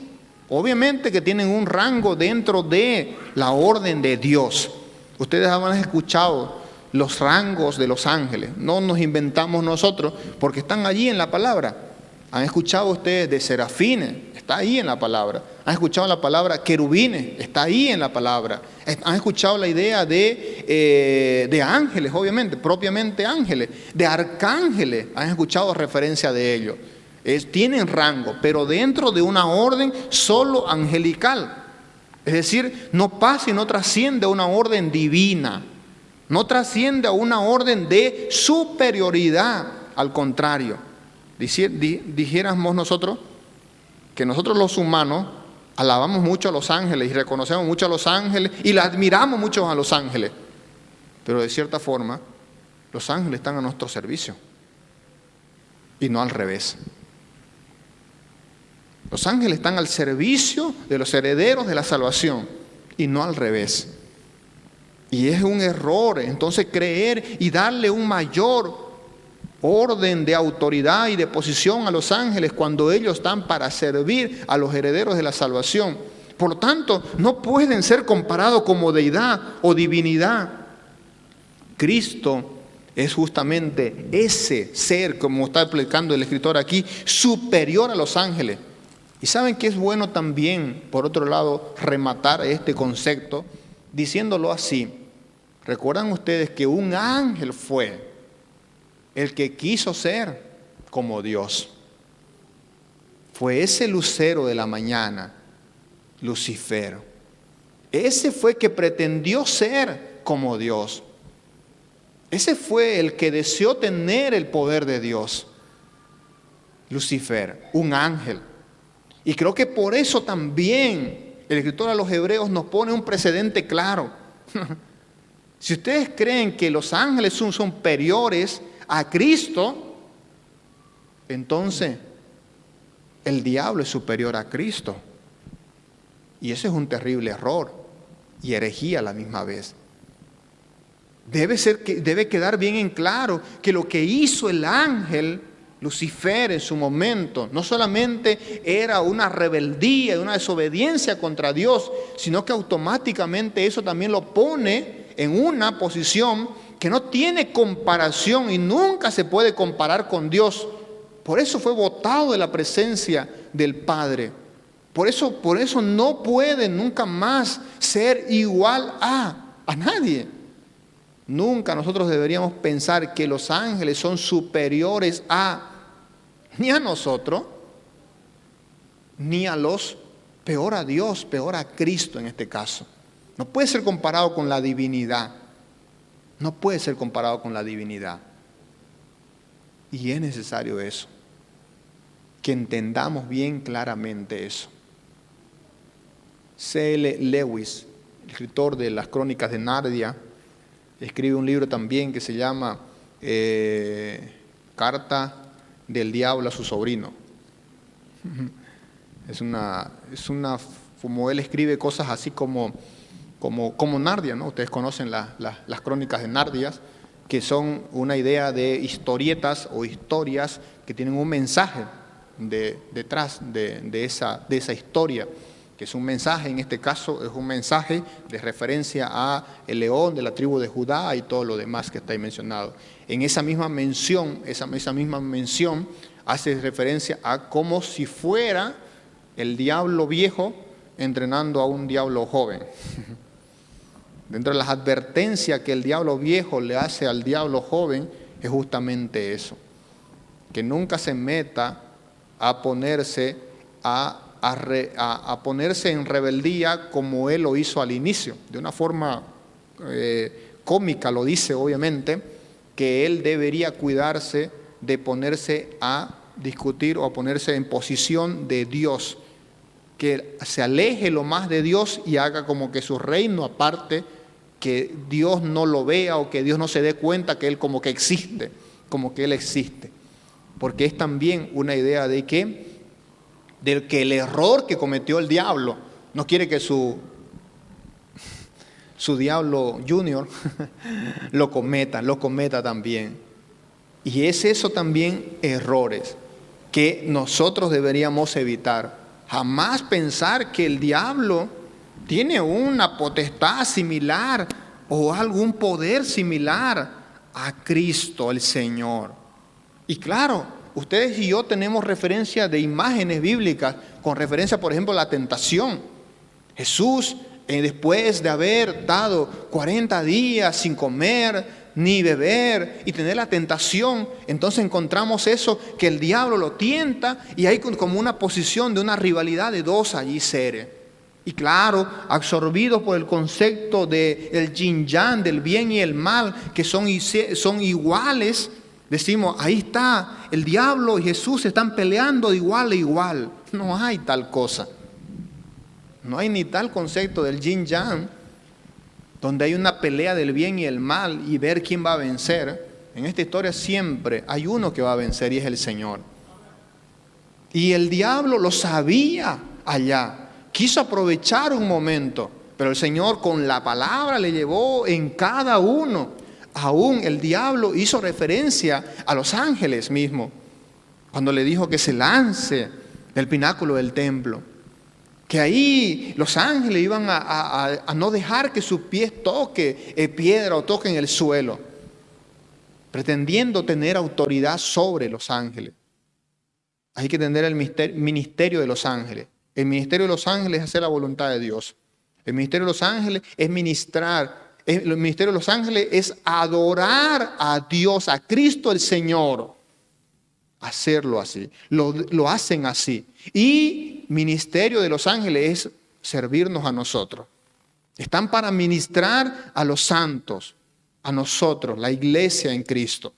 Obviamente que tienen un rango dentro de la orden de Dios. Ustedes habrán escuchado los rangos de los ángeles, no nos inventamos nosotros porque están allí en la palabra. Han escuchado ustedes de serafines, está ahí en la palabra. Han escuchado la palabra querubines, está ahí en la palabra. Han escuchado la idea de ángeles, obviamente, propiamente ángeles, de arcángeles. Han escuchado referencia de ellos. Tienen rango, pero dentro de una orden solo angelical. Es decir, no pasa y no trasciende a una orden divina. No trasciende a una orden de superioridad. Al contrario, dijéramos nosotros que nosotros los humanos alabamos mucho a los ángeles y reconocemos mucho a los ángeles y le admiramos mucho a los ángeles. Pero de cierta forma, los ángeles están a nuestro servicio y no al revés. Los ángeles están al servicio de los herederos de la salvación y no al revés. Y es un error entonces creer y darle un mayor orden de autoridad y de posición a los ángeles cuando ellos están para servir a los herederos de la salvación. Por lo tanto, no pueden ser comparados como deidad o divinidad. Cristo es justamente ese ser, como está explicando el escritor aquí, superior a los ángeles. Y saben que es bueno también, por otro lado, rematar este concepto diciéndolo así. ¿Recuerdan ustedes que un ángel fue el que quiso ser como Dios? Fue ese lucero de la mañana, Lucifer. Ese fue que pretendió ser como Dios. Ese fue el que deseó tener el poder de Dios. Lucifer, un ángel. Y creo que por eso también el escritor a los Hebreos nos pone un precedente claro. Si ustedes creen que los ángeles son superiores a Cristo, entonces el diablo es superior a Cristo. Y ese es un terrible error y herejía a la misma vez. Debe quedar bien en claro que lo que hizo el ángel Lucifer en su momento no solamente era una rebeldía, una desobediencia contra Dios, sino que automáticamente eso también lo pone en una posición que no tiene comparación y nunca se puede comparar con Dios. Por eso fue botado de la presencia del Padre. Por eso no puede nunca más ser igual a nadie. Nunca nosotros deberíamos pensar que los ángeles son superiores ni a nosotros, ni a peor a Dios, peor a Cristo en este caso. No puede ser comparado con la divinidad. No puede ser comparado con la divinidad. Y es necesario eso, que entendamos bien claramente eso. C.L. Lewis, el escritor de las Crónicas de Narnia, escribe un libro también que se llama Carta del Diablo a su sobrino. Como él escribe cosas así como Narnia, ¿no? Ustedes conocen las Crónicas de Narnia, que son una idea de historietas o historias que tienen un mensaje detrás de esa historia, que es un mensaje, en este caso es un mensaje de referencia a el león de la tribu de Judá y todo lo demás que está ahí mencionado. En esa misma mención hace referencia a como si fuera el diablo viejo entrenando a un diablo joven. Dentro de las advertencias que el diablo viejo le hace al diablo joven es justamente eso, que nunca se meta a ponerse a a ponerse en rebeldía como él lo hizo al inicio. De una forma cómica lo dice, obviamente, que él debería cuidarse de ponerse a discutir o a ponerse en posición de Dios, que se aleje lo más de Dios y haga como que su reino aparte, que Dios no lo vea o que Dios no se dé cuenta que él como que existe, como que él existe. Porque es también una idea de que el error que cometió el diablo, no quiere que su diablo junior lo cometa también. Y es eso también errores que nosotros deberíamos evitar. Jamás pensar que el diablo tiene una potestad similar o algún poder similar a Cristo el Señor. Y claro, ustedes y yo tenemos referencia de imágenes bíblicas con referencia, por ejemplo, a la tentación. Jesús, después de haber dado 40 días sin comer ni beber y tener la tentación, entonces encontramos eso, que el diablo lo tienta y hay como una posición de una rivalidad de dos allí seres. Y claro, absorbidos por el concepto del yin yang, del bien y el mal, que son iguales, decimos, ahí está, el diablo y Jesús están peleando de igual a igual. No hay tal cosa. No hay ni tal concepto del yin yang, donde hay una pelea del bien y el mal y ver quién va a vencer. En esta historia siempre hay uno que va a vencer y es el Señor. Y el diablo lo sabía allá, quiso aprovechar un momento, pero el Señor con la palabra le llevó en cada uno. Aún el diablo hizo referencia a los ángeles mismos, cuando le dijo que se lance del pináculo del templo, que ahí los ángeles iban a no dejar que sus pies toquen piedra o toquen el suelo, pretendiendo tener autoridad sobre los ángeles. Hay que entender el ministerio de los ángeles. El ministerio de los ángeles es hacer la voluntad de Dios. El ministerio de los ángeles es ministrar. El ministerio de los ángeles es adorar a Dios, a Cristo el Señor. Hacerlo así. Lo hacen así. Y ministerio de los ángeles es servirnos a nosotros. Están para ministrar a los santos, a nosotros, la iglesia en Cristo.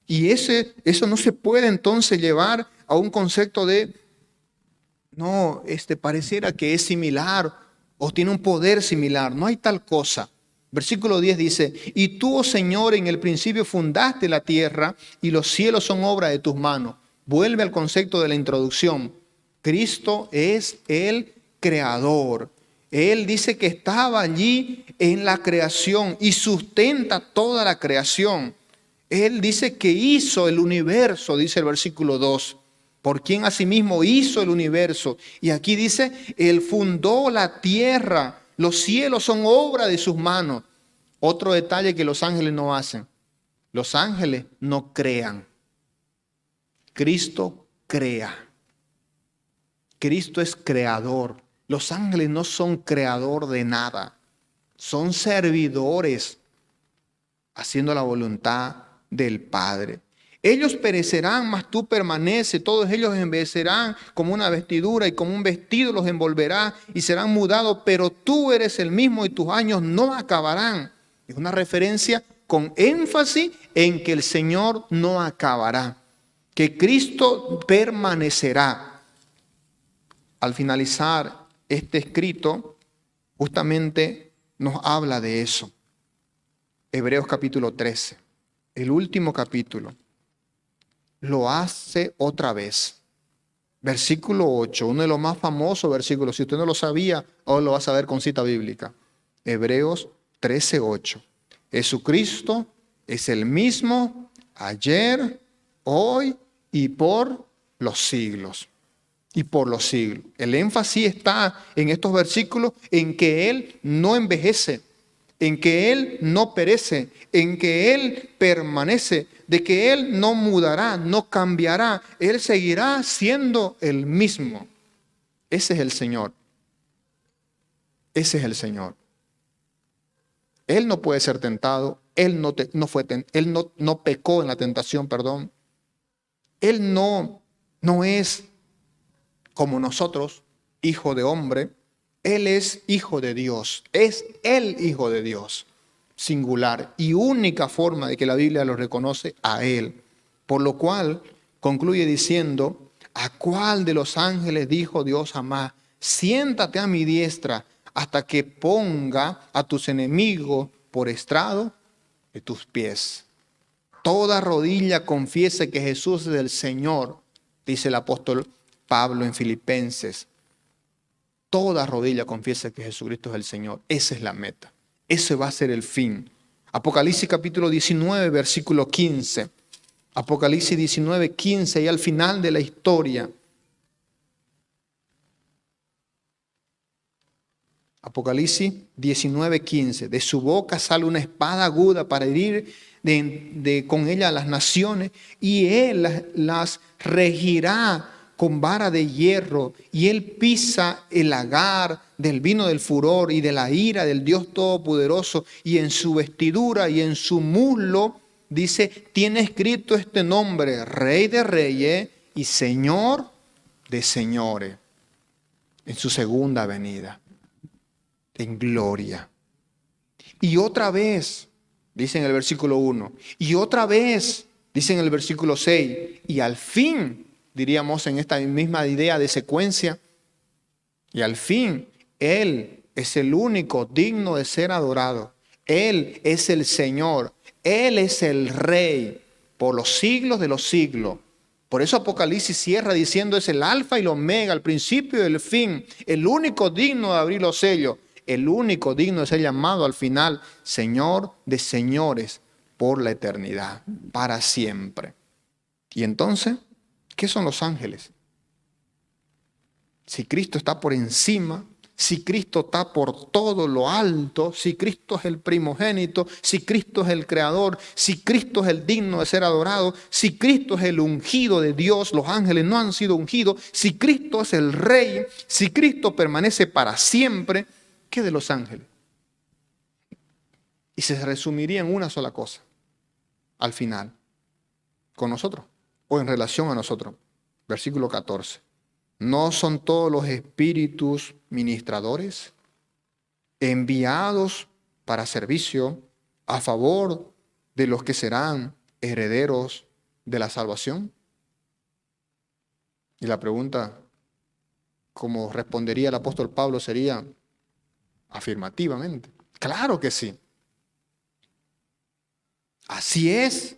Y eso no se puede entonces llevar a un concepto de, no, pareciera que es similar o tiene un poder similar. No hay tal cosa. Versículo 10 dice, y tú, oh Señor, en el principio fundaste la tierra y los cielos son obra de tus manos. Vuelve al concepto de la introducción. Cristo es el creador. Él dice que estaba allí en la creación y sustenta toda la creación. Él dice que hizo el universo, dice el versículo 2. Por quien asimismo hizo el universo. Y aquí dice, Él fundó la tierra. Los cielos son obra de sus manos. Otro detalle que los ángeles no hacen. Los ángeles no crean. Cristo crea. Cristo es creador. Los ángeles no son creador de nada. Son servidores haciendo la voluntad del Padre. Ellos perecerán, mas tú permaneces. Todos ellos envejecerán como una vestidura y como un vestido los envolverá y serán mudados, pero tú eres el mismo y tus años no acabarán. Es una referencia con énfasis en que el Señor no acabará, que Cristo permanecerá. Al finalizar este escrito, justamente nos habla de eso. Hebreos capítulo 13, el último capítulo. Lo hace otra vez. Versículo 8, uno de los más famosos versículos. Si usted no lo sabía, hoy lo va a saber con cita bíblica. Hebreos 13:8. Jesucristo es el mismo ayer, hoy y por los siglos. Y por los siglos. El énfasis está en estos versículos en que Él no envejece, en que Él no perece, en que Él permanece, de que Él no mudará, no cambiará. Él seguirá siendo el mismo. Ese es el Señor. Ese es el Señor. Él no puede ser tentado. Él no pecó en la tentación, perdón. Él no es como nosotros. hijo de hombre, Él es hijo de Dios, es el hijo de Dios, singular y única forma de que la Biblia lo reconoce a Él. Por lo cual concluye diciendo, ¿a cuál de los ángeles dijo Dios jamás? Siéntate a mi diestra hasta que ponga a tus enemigos por estrado de tus pies. Toda rodilla confiese que Jesús es el Señor, dice el apóstol Pablo en Filipenses. Toda rodilla confiese que Jesucristo es el Señor. Esa es la meta. Ese va a ser el fin. Apocalipsis capítulo 19, versículo 15. Apocalipsis 19, 15, y al final de la historia. Apocalipsis 19, 15. De su boca sale una espada aguda para herir con ella a las naciones, y él las regirá con vara de hierro, y él pisa el lagar del vino del furor y de la ira del Dios Todopoderoso, y en su vestidura y en su muslo, dice, tiene escrito este nombre: Rey de Reyes y Señor de Señores, en su segunda venida, en gloria. Y otra vez, dice en el versículo 1, y otra vez, dice en el versículo 6, y al fin, diríamos en esta misma idea de secuencia, y al fin, Él es el único digno de ser adorado. Él es el Señor, Él es el Rey por los siglos de los siglos. Por eso Apocalipsis cierra diciendo, es el alfa y el omega, el principio y el fin, el único digno de abrir los sellos, el único digno de ser llamado al final Señor de señores por la eternidad, para siempre. Y entonces, ¿qué son los ángeles? Si Cristo está por encima, si Cristo está por todo lo alto, si Cristo es el primogénito, si Cristo es el creador, si Cristo es el digno de ser adorado, si Cristo es el ungido de Dios, los ángeles no han sido ungidos, si Cristo es el Rey, si Cristo permanece para siempre, ¿qué de los ángeles? Y se resumiría en una sola cosa, al final, con nosotros o en relación a nosotros. Versículo 14. ¿No son todos los espíritus ministradores enviados para servicio a favor de los que serán herederos de la salvación? Y la pregunta, como respondería el apóstol Pablo, sería afirmativamente. Claro que sí. Así es.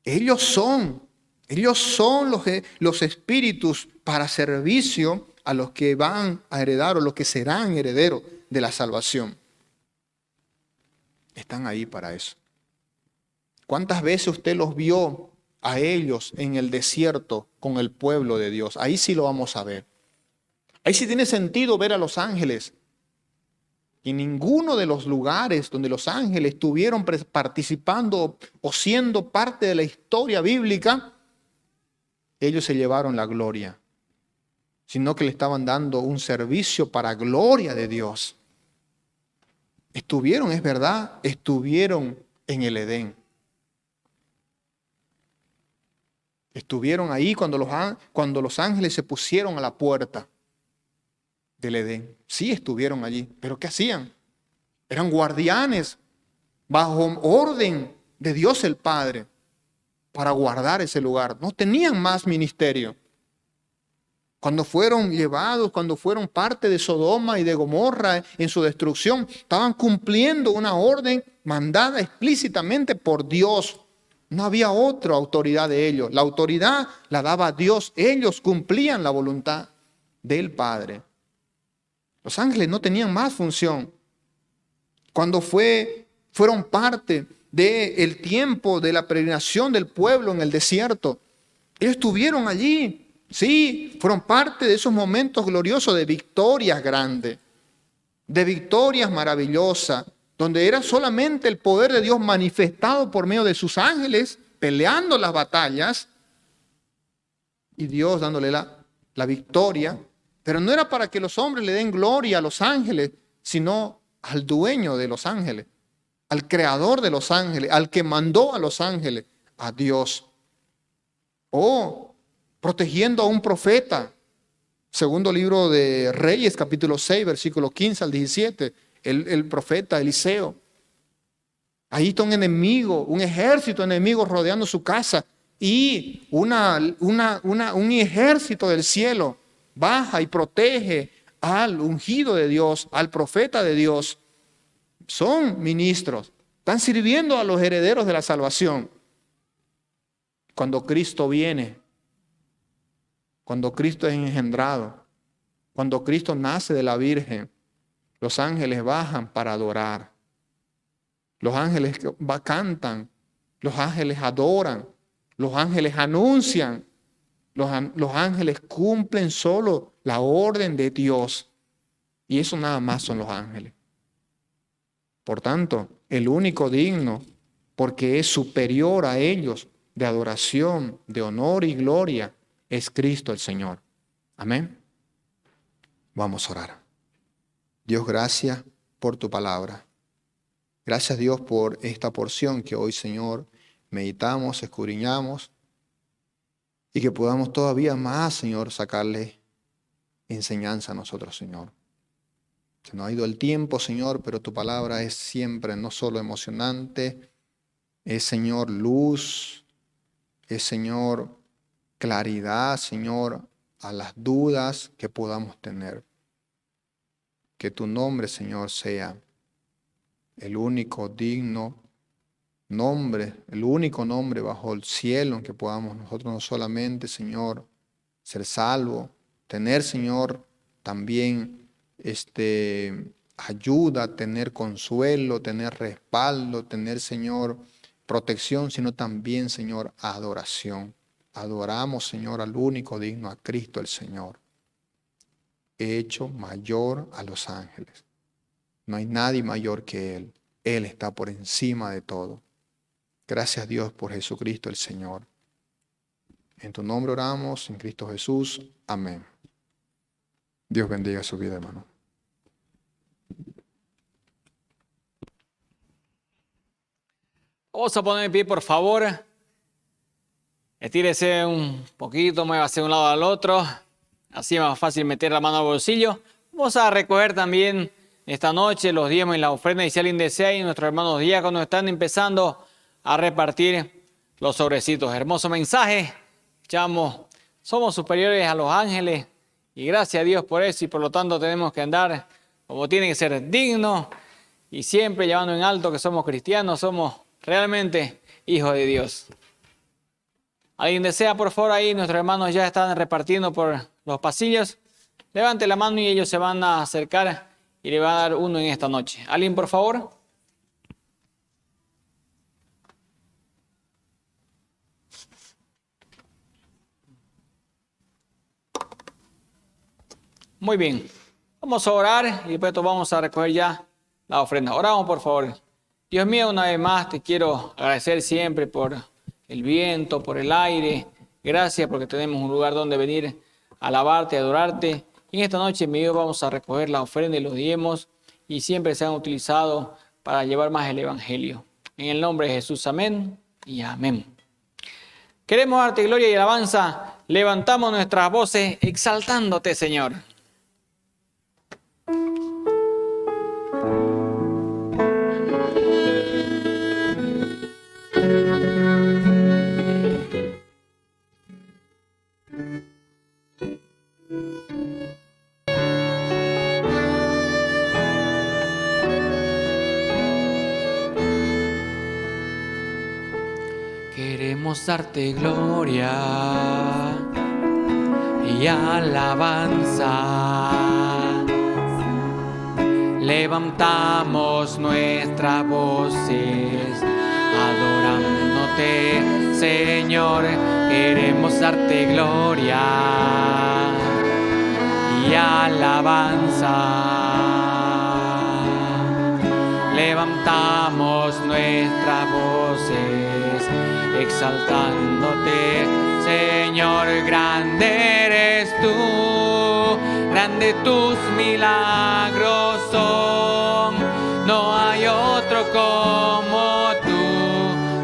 Ellos son los espíritus para servicio a los que van a heredar o los que serán herederos de la salvación. Están ahí para eso. ¿Cuántas veces usted los vio a ellos en el desierto con el pueblo de Dios? Ahí sí lo vamos a ver. Ahí sí tiene sentido ver a los ángeles. Y ninguno de los lugares donde los ángeles estuvieron participando o siendo parte de la historia bíblica, ellos se llevaron la gloria, sino que le estaban dando un servicio para gloria de Dios. Estuvieron, es verdad, estuvieron en el Edén. Estuvieron ahí cuando los ángeles se pusieron a la puerta del Edén. Sí estuvieron allí, pero ¿qué hacían? Eran guardianes bajo orden de Dios el Padre para guardar ese lugar. No tenían más ministerio. Cuando fueron llevados, cuando fueron parte de Sodoma y de Gomorra en su destrucción, estaban cumpliendo una orden mandada explícitamente por Dios. No había otra autoridad de ellos. La autoridad la daba Dios. Ellos cumplían la voluntad del Padre. Los ángeles no tenían más función. Cuando fueron parte del tiempo de la peregrinación del pueblo en el desierto, ellos estuvieron allí. Sí, fueron parte de esos momentos gloriosos de victorias grandes, de victorias maravillosas, donde era solamente el poder de Dios manifestado por medio de sus ángeles, peleando las batallas, y Dios dándole la victoria. Pero no era para que los hombres le den gloria a los ángeles, sino al dueño de los ángeles, al creador de los ángeles, al que mandó a los ángeles, a Dios. O protegiendo a un profeta. Segundo libro de Reyes, capítulo 6, versículo 15 al 17, el profeta Eliseo. Ahí está un enemigo, un ejército enemigo rodeando su casa y un ejército del cielo baja y protege al ungido de Dios, al profeta de Dios. Son ministros, están sirviendo a los herederos de la salvación. Cuando Cristo viene, cuando Cristo es engendrado, cuando Cristo nace de la Virgen, los ángeles bajan para adorar. Los ángeles cantan, los ángeles adoran, los ángeles anuncian, los ángeles cumplen solo la orden de Dios. Y eso nada más son los ángeles. Por tanto, el único digno, porque es superior a ellos de adoración, de honor y gloria, es Cristo el Señor. Amén. Vamos a orar. Dios, gracias por tu palabra. Gracias, Dios, por esta porción que hoy, Señor, meditamos, escudriñamos y que podamos todavía más, Señor, sacarle enseñanza a nosotros, Señor. Se nos ha ido el tiempo, Señor, pero tu palabra es siempre no solo emocionante, es, Señor, luz, es, Señor, claridad, Señor, a las dudas que podamos tener. Que tu nombre, Señor, sea el único digno nombre, el único nombre bajo el cielo en que podamos nosotros no solamente, Señor, ser salvos, tener, Señor, también ayuda, tener consuelo, tener respaldo, tener, Señor, protección, sino también, Señor, adoración. Adoramos, Señor, al único digno, a Cristo el Señor, hecho mayor a los ángeles. No hay nadie mayor que Él. Él está por encima de todo. Gracias, Dios, por Jesucristo el Señor. En tu nombre oramos, en Cristo Jesús. Amén. Dios bendiga su vida, hermano.
Vamos a poner en pie, por favor. Estírese un poquito, muévase de un lado al otro. Así es más fácil meter la mano al bolsillo. Vamos a recoger también esta noche los diezmos y la ofrenda. Y si alguien desea, y nuestros hermanos diáconos están empezando a repartir los sobrecitos. Hermoso mensaje. Somos superiores a los ángeles. Y gracias a Dios por eso. Y por lo tanto tenemos que andar como tiene que ser, dignos. Y siempre llevando en alto que somos cristianos. Somos realmente hijos de Dios. ¿Alguien desea, por favor? Ahí nuestros hermanos ya están repartiendo por los pasillos. Levante la mano y ellos se van a acercar y le van a dar uno en esta noche. ¿Alguien, por favor? Muy bien. Vamos a orar y después vamos a recoger ya la ofrenda. Oramos, por favor. Dios mío, una vez más te quiero agradecer siempre por el viento, por el aire. Gracias porque tenemos un lugar donde venir a alabarte, a adorarte. Y en esta noche, mi Dios, vamos a recoger la ofrenda y los diezmos y siempre se han utilizado para llevar más el Evangelio. En el nombre de Jesús, amén y amén. Queremos darte gloria y alabanza. Levantamos nuestras voces exaltándote, Señor. Queremos darte gloria y alabanza. Levantamos nuestras voces adorándote, Señor. Queremos darte gloria y alabanza. Levantamos nuestras voces exaltándote, Señor. Grande eres tú, grande tus milagros son. No hay otro como tú,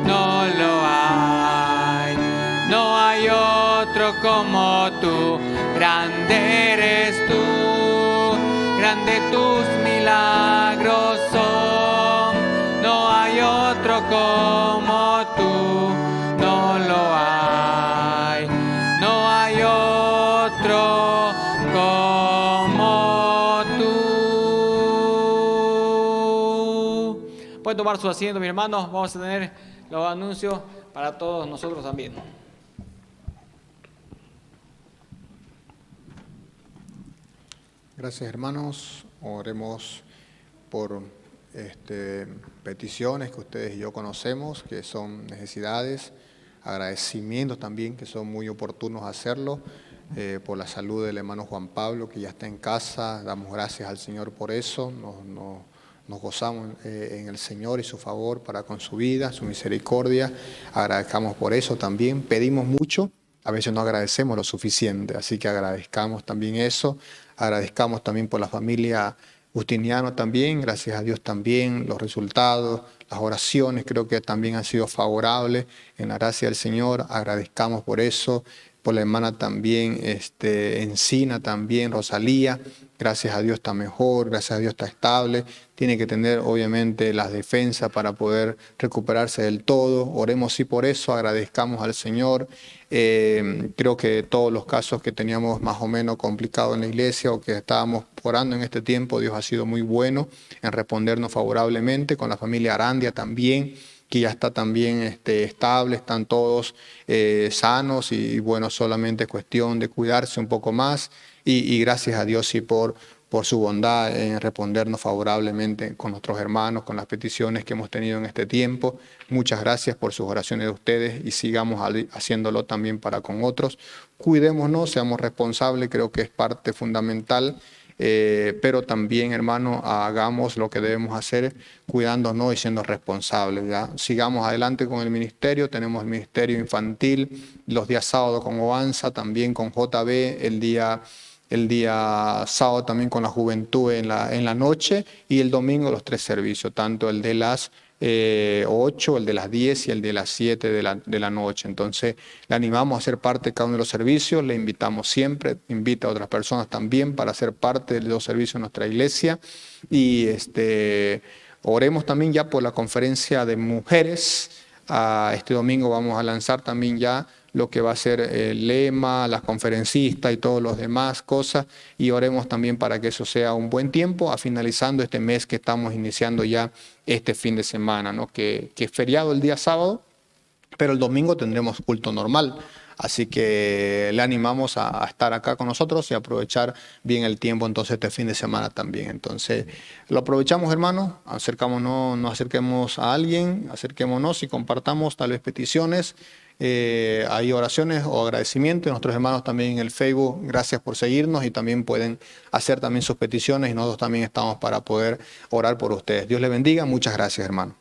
no lo hay. No hay otro otro como tú, grande eres tú, grande tus milagros son, no hay otro como tú, no lo hay, no hay otro como tú. Pueden tomar su asiento, mis hermanos, vamos a tener los anuncios para todos nosotros también.
Gracias, hermanos. Oremos por peticiones que ustedes y yo conocemos, que son necesidades, agradecimientos también, que son muy oportunos hacerlo, por la salud del hermano Juan Pablo, que ya está en casa. Damos gracias al Señor por eso. Nos gozamos en el Señor y su favor para con su vida, su misericordia. Agradezcamos por eso también. Pedimos mucho, a veces no agradecemos lo suficiente, así que agradezcamos también eso. Agradezcamos también por la familia Justiniano también, gracias a Dios también, los resultados, las oraciones creo que también han sido favorables en la gracia del Señor. Agradezcamos por eso. Por la hermana también, Encina también, Rosalía, gracias a Dios está mejor, gracias a Dios está estable, tiene que tener obviamente las defensas para poder recuperarse del todo. Oremos sí por eso, agradezcamos al Señor. Creo que todos los casos que teníamos más o menos complicados en la iglesia o que estábamos orando en este tiempo, Dios ha sido muy bueno en respondernos favorablemente, con la familia Arandia también, que ya está también estable, están todos sanos y bueno, solamente es cuestión de cuidarse un poco más y gracias a Dios sí por su bondad en respondernos favorablemente con nuestros hermanos, con las peticiones que hemos tenido en este tiempo. Muchas gracias por sus oraciones de ustedes y sigamos haciéndolo también para con otros. Cuidémonos, seamos responsables, creo que es parte fundamental. Pero también, hermano, hagamos lo que debemos hacer cuidándonos y siendo responsables, ¿ya? Sigamos adelante con el ministerio, tenemos el ministerio infantil, los días sábados con Ovanza, también con JB, el día sábado también con la juventud en la noche y el domingo los 3 servicios, tanto el de las 8, el de las 10 y el de las 7 de la noche. Entonces le animamos a ser parte de cada uno de los servicios, le invitamos siempre, invita a otras personas también para ser parte de los servicios de nuestra iglesia y oremos también ya por la conferencia de mujeres. Este domingo vamos a lanzar también ya lo que va a ser el lema, las conferencistas y todos los demás cosas, y oremos también para que eso sea un buen tiempo, finalizando este mes que estamos iniciando ya este fin de semana, ¿no? Que es feriado el día sábado, pero el domingo tendremos culto normal. Así que le animamos a estar acá con nosotros y aprovechar bien el tiempo entonces este fin de semana también. Entonces lo aprovechamos, hermanos, nos acerquemos a alguien, acerquémonos y compartamos tal vez peticiones. Hay oraciones o agradecimientos. Nuestros hermanos también en el Facebook, gracias por seguirnos y también pueden hacer también sus peticiones y nosotros también estamos para poder orar por ustedes. Dios les bendiga. Muchas gracias, hermano.